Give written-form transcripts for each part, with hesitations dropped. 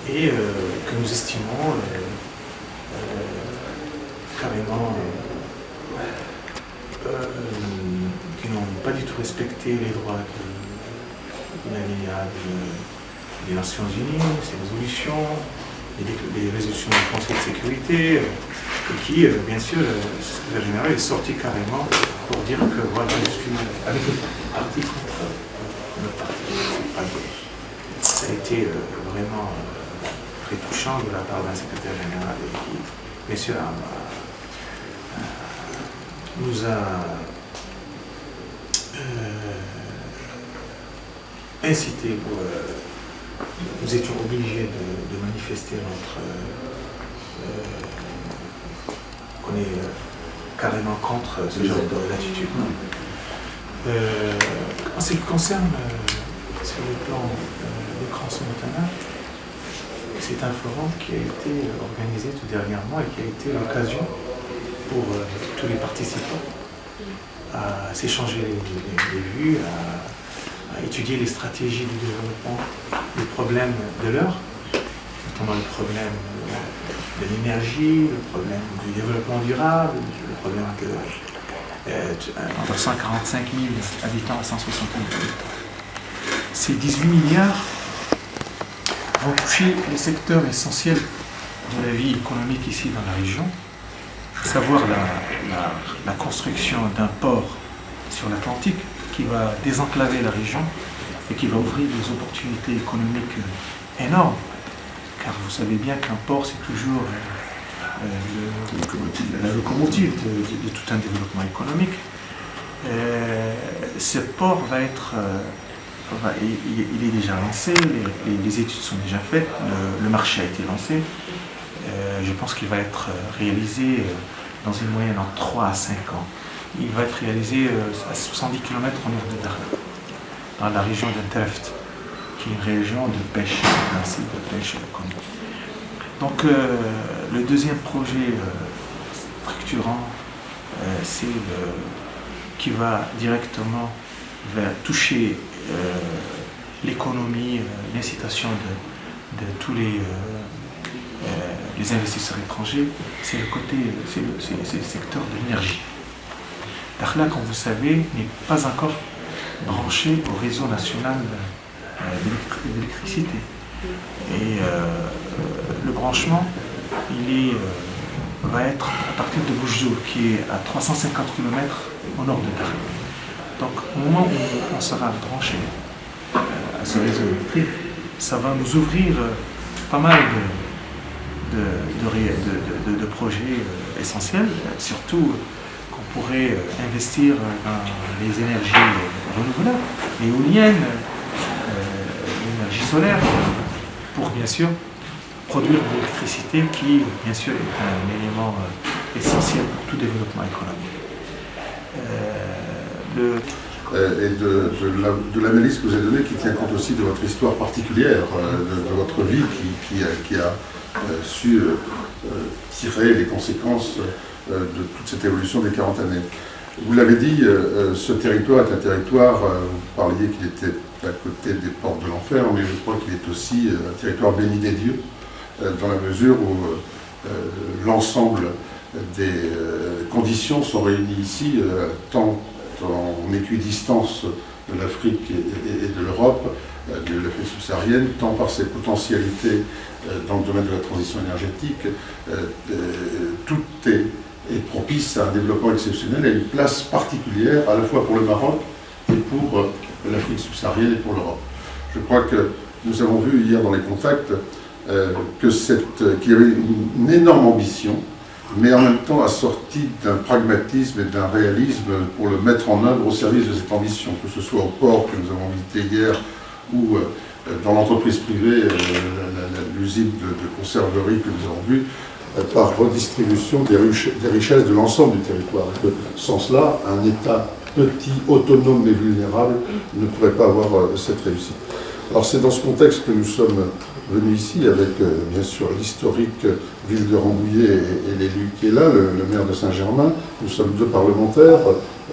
et que nous estimons carrément qui n'ont pas du tout respecté les droits de l'alinéa des Nations Unies, ces résolutions, les résolutions du Conseil de sécurité, et qui, bien sûr, le secrétaire général est sorti carrément pour dire que voilà, je suis avec le parti contre notre parti. Ça a été vraiment très touchant de la part d'un secrétaire général et qui, bien sûr, nous a incité pour. Nous étions obligés de manifester qu'on est carrément contre ce genre d'attitude. En ce qui concerne sur le plan de Crans-Montana, c'est un forum qui a été organisé tout dernièrement et qui a été l'occasion pour tous les participants à s'échanger les vues, à étudier les stratégies du développement, les problèmes de l'heure, notamment le problème de l'énergie, le problème du développement durable, le problème entre 145 000 habitants et 160 000 habitants. Ces 18 milliards vont toucher les secteurs essentiels de la vie économique ici dans la région, à savoir la construction d'un port sur l'Atlantique qui va désenclaver la région et qui va ouvrir des opportunités économiques énormes. Car vous savez bien qu'un port, c'est toujours la locomotive de tout un développement économique. Ce port va être... il est déjà lancé, les études sont déjà faites, le marché a été lancé. Je pense qu'il va être réalisé dans une moyenne en 3 à 5 ans. Il va être réalisé à 70 km au nord de Dakhla, dans la région d'Entreft, qui est une région de pêche, un site de pêche connu. Donc le deuxième projet structurant, c'est qui va directement toucher l'économie, l'incitation de tous les investisseurs étrangers, c'est le secteur de l'énergie. Dakhla, comme vous savez, n'est pas encore branché au réseau national d'électricité. Et le branchement, va être à partir de Boujdoul, qui est à 350 km au nord de Dakhla. Donc au moment où on sera branché à ce réseau électrique, ça va nous ouvrir pas mal de projets essentiels, surtout qu'on pourrait investir dans les énergies renouvelables, l'éolienne, l'énergie solaire, pour bien sûr produire de l'électricité qui, bien sûr, est un élément essentiel pour tout développement économique. Et de l'analyse que vous avez donnée, qui tient compte aussi de votre histoire particulière, de votre vie, qui a su tirer les conséquences de toute cette évolution des 40 années. Vous l'avez dit, ce territoire est un territoire, vous parliez qu'il était à côté des portes de l'enfer, mais je crois qu'il est aussi un territoire béni des dieux, dans la mesure où l'ensemble des conditions sont réunies ici, tant en équidistance de l'Afrique et de l'Europe, de l'Afrique subsaharienne, tant par ses potentialités dans le domaine de la transition énergétique, tout est propice à un développement exceptionnel et à une place particulière à la fois pour le Maroc et pour l'Afrique subsaharienne et pour l'Europe. Je crois que nous avons vu hier dans les contacts qu'il y avait une énorme ambition, mais en même temps assortie d'un pragmatisme et d'un réalisme pour le mettre en œuvre au service de cette ambition, que ce soit au port que nous avons visité hier ou dans l'entreprise privée, l'usine de conserverie que nous avons vue, par redistribution des richesses de l'ensemble du territoire. Et que, sans cela, un État petit, autonome mais vulnérable ne pourrait pas avoir cette réussite. Alors c'est dans ce contexte que nous sommes venus ici avec bien sûr l'historique ville de Rambouillet et l'élu qui est là, le maire de Saint-Germain. Nous sommes deux parlementaires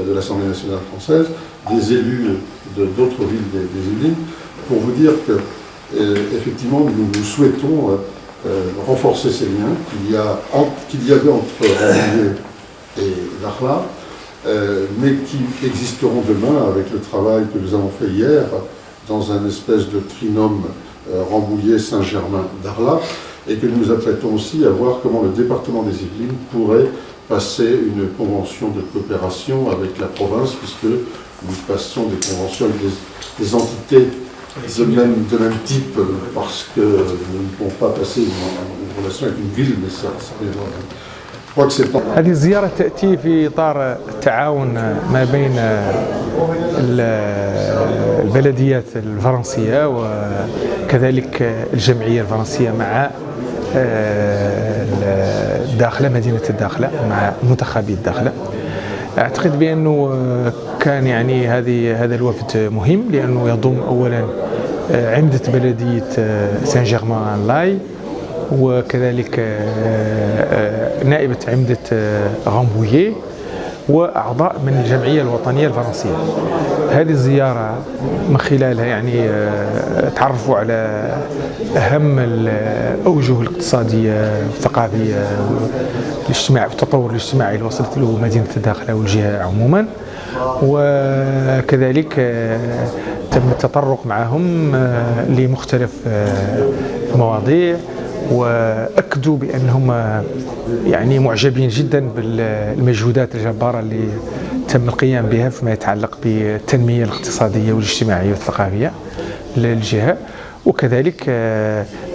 de l'Assemblée nationale française, des élus d'autres villes des Yvelines, pour vous dire que effectivement, nous souhaitons renforcer ces liens qu'il y avait entre Rambouillet et Dakhla, mais qui existeront demain avec le travail que nous avons fait hier dans un espèce de trinôme Rambouillet-Saint-Germain-Dakhla, et que nous nous apprêtons aussi à voir comment le département des Yvelines pourrait passer une convention de coopération avec la province, puisque nous passons des conventions avec des entités de même type, parce que nous ne pouvons pas passer une relation avec une ville, mais ça reviendra. Je crois que c'est pas... هذه الزيارة تأتي في إطار التعاون ما بين البلديات الفرنسية وكذلك الجمعية الفرنسية مع الداخلة، مدينة الداخلة، مع منتخبي الداخلة. أعتقد بأنه كان يعني هذا الوفد مهم، لأنه يضم أولا عمدة بلدية سان جيرمان لاي، وكذلك نائبة عمدة غامبوييه، وأعضاء من الجمعية الوطنية الفرنسية. هذه الزيارة من خلالها يعني تعرفوا على أهم الأوجه الاقتصادية والثقافية والتطور الاجتماعي اللي وصلت له مدينة الداخلة والجهة عموما، وكذلك تم التطرق معهم لمختلف المواضيع، وأكدوا بأنهم يعني معجبين جدا بالمجهودات الجبارة اللي تم القيام بها فيما يتعلق بالتنمية الاقتصادية والاجتماعية والثقافية للجهة، وكذلك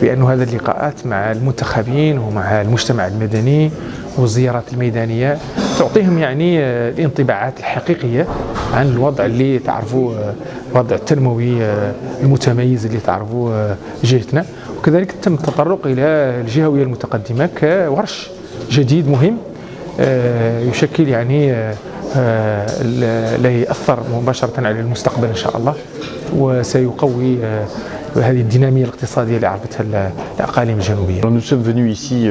بأن هذه اللقاءات مع المنتخبين ومع المجتمع المدني والزيارات الميدانية تعطيهم يعني الانطباعات الحقيقية عن الوضع اللي تعرفوه، الوضع التنموي المتميز اللي تعرفوه جهتنا. وكذلك تم التطرق إلى الجهوية المتقدمة كورش جديد مهم يشكل يعني لا يأثر مباشرة على المستقبل إن شاء الله، وسيقوي هذه الدينامية الاقتصادية اللي عرفتها الأقاليم الجنوبية. Nous sommes venus ici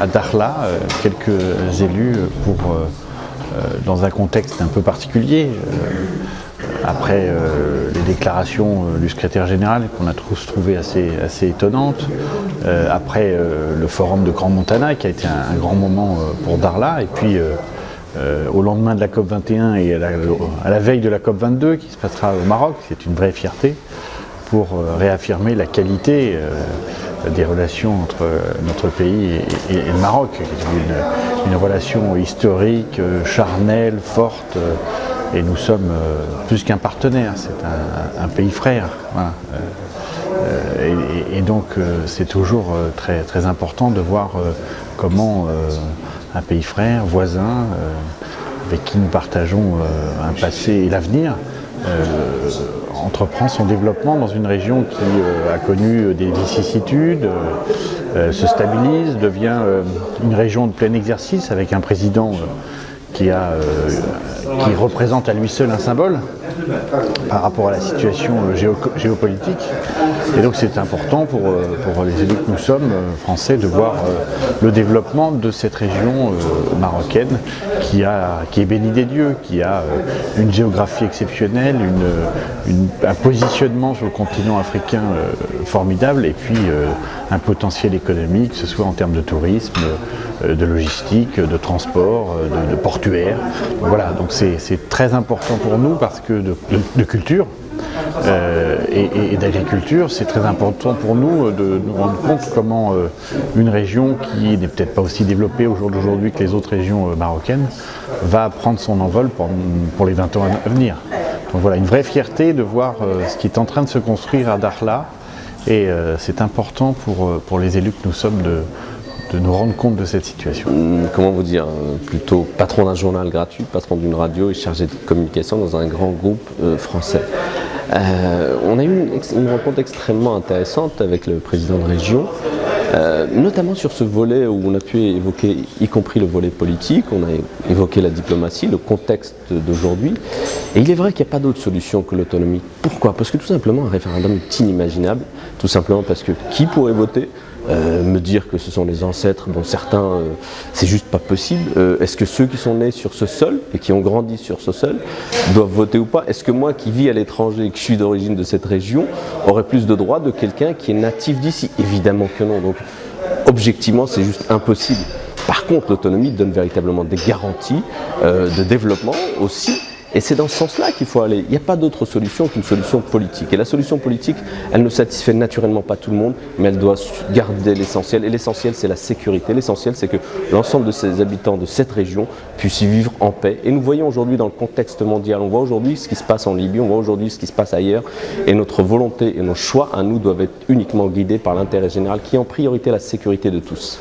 à Dakhla, quelques élus, dans un contexte un peu particulier. Après les déclarations du secrétaire général qu'on a tous trouvé assez étonnantes, après le forum de Grand Montana qui a été un grand moment pour Dakhla, et puis au lendemain de la COP21 et à la veille de la COP22 qui se passera au Maroc, c'est une vraie fierté pour réaffirmer la qualité des relations entre notre pays et le Maroc, qui est une relation historique, charnelle, forte. Et nous sommes plus qu'un partenaire, c'est un pays frère. Voilà. Et donc c'est toujours très, très important de voir comment un pays frère, voisin, avec qui nous partageons un passé et l'avenir, entreprend son développement dans une région qui a connu des vicissitudes, se stabilise, devient une région de plein exercice avec un président qui représente à lui seul un symbole par rapport à la situation géopolitique. Et donc c'est important pour les élus que nous sommes, français, de voir le développement de cette région marocaine qui est bénie des dieux, qui a une géographie exceptionnelle, un positionnement sur le continent africain formidable, et puis un potentiel économique, que ce soit en termes de tourisme, de logistique, de transport, de portuaire. Voilà, donc c'est très important pour nous parce que de culture et d'agriculture, c'est très important pour nous de nous rendre compte comment une région qui n'est peut-être pas aussi développée au jour d'aujourd'hui que les autres régions marocaines va prendre son envol pour les 20 ans à venir. Donc voilà, une vraie fierté de voir ce qui est en train de se construire à Dakhla, et c'est important pour les élus que nous sommes de nous rendre compte de cette situation. Comment vous dire, plutôt patron d'un journal gratuit, patron d'une radio et chargé de communication dans un grand groupe français. On a eu une rencontre extrêmement intéressante avec le président de région, notamment sur ce volet où on a pu évoquer, y compris le volet politique, on a évoqué la diplomatie, le contexte d'aujourd'hui. Et il est vrai qu'il n'y a pas d'autre solution que l'autonomie. Pourquoi ? Parce que tout simplement un référendum est inimaginable, tout simplement parce que qui pourrait voter ? me dire que ce sont les ancêtres dont certains, c'est juste pas possible. Est-ce que ceux qui sont nés sur ce sol et qui ont grandi sur ce sol doivent voter ou pas? Est-ce que moi qui vis à l'étranger et que je suis d'origine de cette région aurais plus de droits de quelqu'un qui est natif d'ici? Évidemment que non. Donc objectivement, c'est juste impossible. Par contre, l'autonomie donne véritablement des garanties de développement aussi. Et c'est dans ce sens-là qu'il faut aller. Il n'y a pas d'autre solution qu'une solution politique. Et la solution politique, elle ne satisfait naturellement pas tout le monde, mais elle doit garder l'essentiel. Et l'essentiel, c'est la sécurité. L'essentiel, c'est que l'ensemble de ces habitants de cette région puissent y vivre en paix. Et nous voyons aujourd'hui dans le contexte mondial, on voit aujourd'hui ce qui se passe en Libye, on voit aujourd'hui ce qui se passe ailleurs. Et notre volonté et nos choix à nous doivent être uniquement guidés par l'intérêt général, qui est en priorité la sécurité de tous.